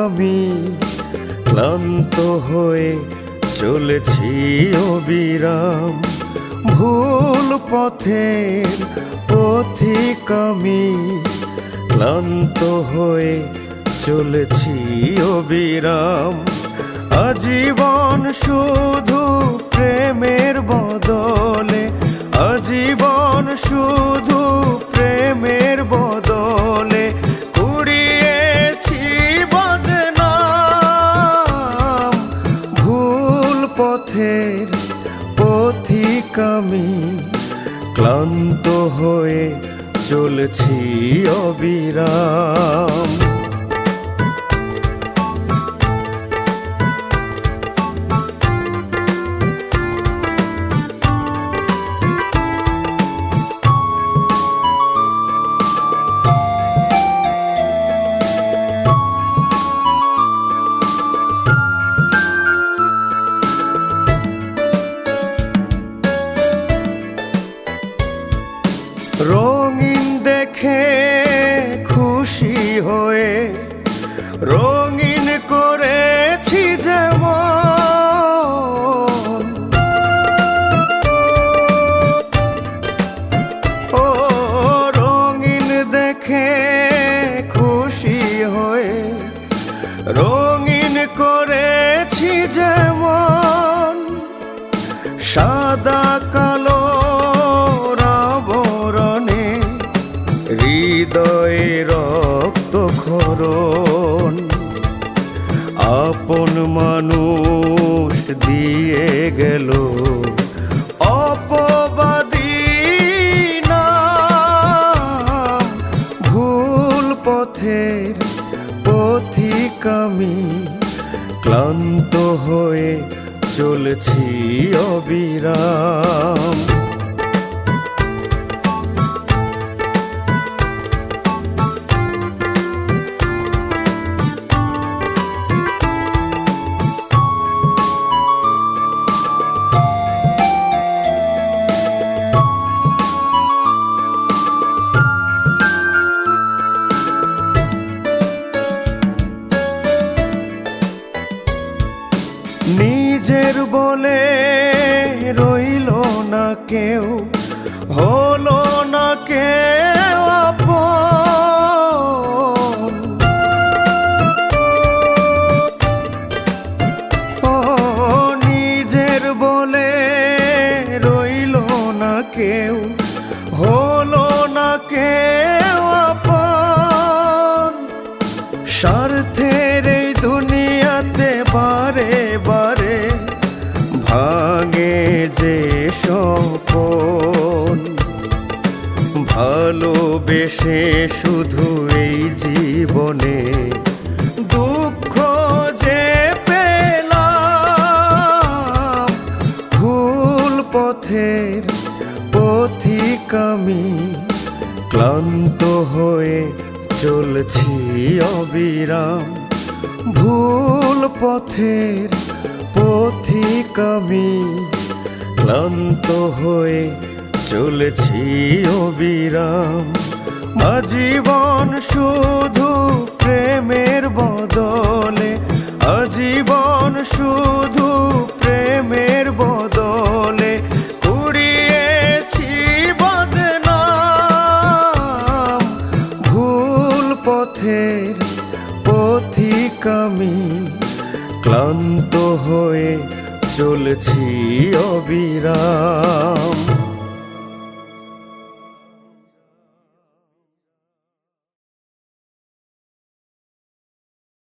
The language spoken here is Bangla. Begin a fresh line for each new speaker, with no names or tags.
আমি ক্লান্ত হয়ে চলেছি অবিরাম। ভুল পথের পথিক আমি ক্লান্ত হয়ে চলেছি অবিরাম। আজীবন শুধু প্রেমের বদলে, আজীবন শুধু প্রেমের বদলে কুড়িয়েছি বদনাম। ভুল পথের পথিক আমি ক্লান্ত হয়ে চলেছি অবিরাম। রঙিন দেখে খুশি হয়ে রঙিন করেছি যেমন, ও রঙিন দেখে খুশি হয়ে রঙিন করেছি যেমন। সাদা কালো হৃদয়ে রক্তক্ষরণ, আপন মানুষ দিয়ে গেল অপবাদী নাম। ভুল পথের পথিক আমি ক্লান্ত হয়ে চলেছি অবিরাম। নিজের বলে রইল না কেউ, হলো না কেউ আপন। ও নিজের বলে রইল না কেউ, হলো না কেউ আপন। স্বার্থের এই দুনিয়াতে বারে বারে ভাঙে যে স্বপন। ভালোবেসে শুধু এই জীবনে দুঃখ যে পেলাম। ভুল পথের পথিক আমি ক্লান্ত হয়ে চলছি অবিরাম। ভুল পথের পথিক আমি ক্লান্ত হয়ে চলেছি অবিরাম। আজীবন শুধু প্রেমের বদলে, আজীবন শুধু প্রেমের বদলে কুড়িয়েছি বদনাম। ভুল পথের পথিক আমি ক্লান্ত হয়ে চলেছি অবিরাম।